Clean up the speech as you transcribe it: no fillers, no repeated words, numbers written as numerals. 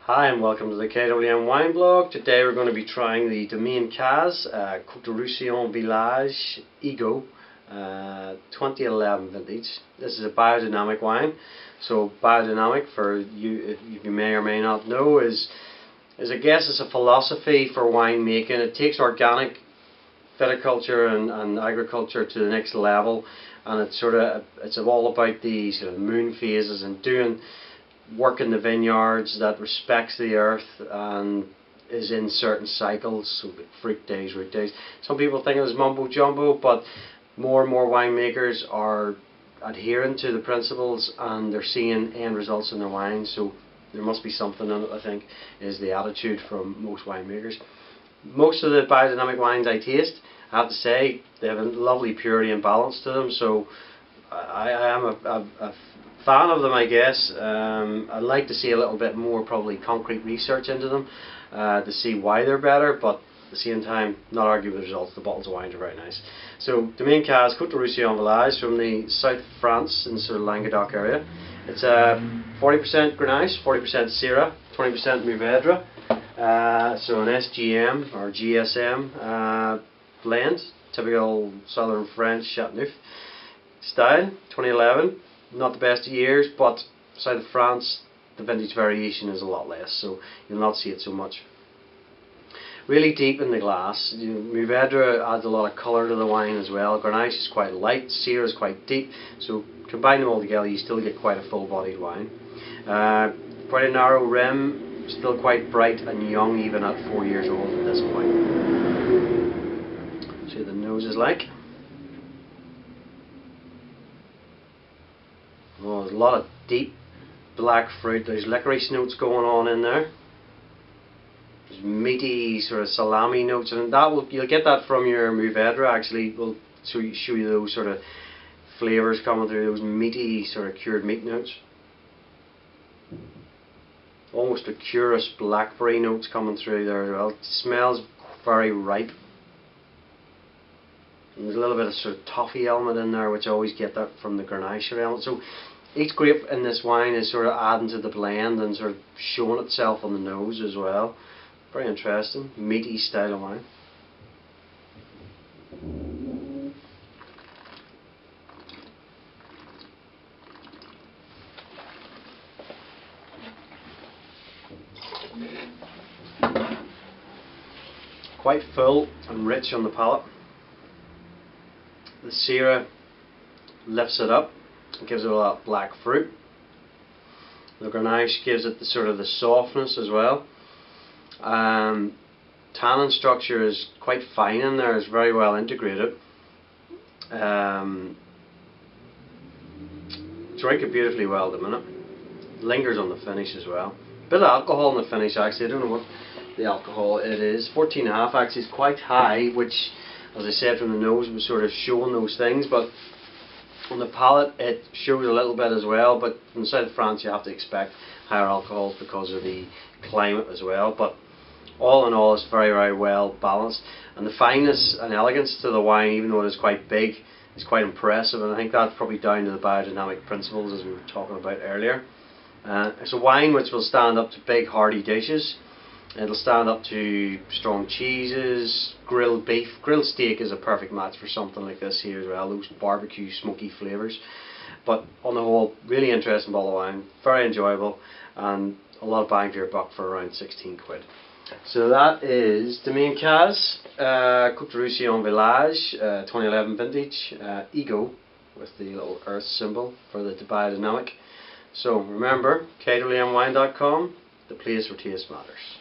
Hi and welcome to the KWM Wine Blog. Today we're going to be trying the Domaine Cazes Cotes-Roussillon Village Ego 2011 vintage. This is a biodynamic wine. So biodynamic, for you, if you may or may not know, is I guess it's a philosophy for wine making. It takes organic viticulture and agriculture to the next level, and it's all about the sort of moon phases and doing work in the vineyards that respects the earth and is in certain cycles, so fruit days, root days. Some people think it was mumbo jumbo, but more and more winemakers are adhering to the principles and they're seeing end results in their wine. So there must be something in it, I think, is the attitude from most winemakers. Most of the biodynamic wines I taste, I have to say, they have a lovely purity and balance to them. So I am a fan of them, I guess. I'd like to see a little bit more probably concrete research into them to see why they're better, but at the same time not argue with the results. The bottles of wine are very nice. So Domaine Cazes Cotes-Roussillon Village from the south of France in the sort of Languedoc area. It's 40% Grenache, 40% Syrah, 20% Mourvèdre. So an SGM or GSM blend, typical southern French Chateauneuf style, 2011. Not the best of years, but south of France the vintage variation is a lot less, so you'll not see it so much. Really deep in the glass. Mourvèdre adds a lot of colour to the wine as well. Grenache is quite light, Syrah is quite deep, so combine them all together you still get quite a full bodied wine. Quite a narrow rim, still quite bright and young even at 4 years old at this point. See what the nose is like. Oh, there's a lot of deep black fruit. There's licorice notes going on in there. There's meaty sort of salami notes, and you'll get that from your Mourvèdre. Actually, we'll show you those sort of flavours coming through. Those meaty sort of cured meat notes. Almost a curious blackberry notes coming through there as well. It smells very ripe. There's a little bit of sort of toffee element in there, which I always get that from the Grenache element. So each grape in this wine is sort of adding to the blend and sort of showing itself on the nose as well. Very interesting, meaty style of wine. Quite full and rich on the palate. The Syrah lifts it up, it gives it a lot of black fruit. The Grenache gives it the sort of the softness as well. Tannin structure is quite fine in there, it's very well integrated. Drink it beautifully well at the minute. Lingers on the finish as well. Bit of alcohol in the finish actually, I don't know what the alcohol it is. 14.5 actually is quite high, which, as I said, from the nose was sort of showing those things, but on the palate it shows a little bit as well. But in the south of France you have to expect higher alcohols because of the climate as well. But all in all it's very, very well balanced, and the fineness and elegance to the wine, even though it is quite big, is quite impressive, and I think that's probably down to the biodynamic principles as we were talking about earlier. It's a wine which will stand up to big hearty dishes. It'll stand up to strong cheeses, grilled beef. Grilled steak is a perfect match for something like this here as well, those barbecue smoky flavours. But on the whole, really interesting bottle of wine, very enjoyable, and a lot of bang for your buck for around 16 quid. So that is Domaine Cazes Cotes-Roussillon Village 2011 vintage Ego, with the little earth symbol for the biodynamic. So remember, kwmwine.com, the place where taste matters.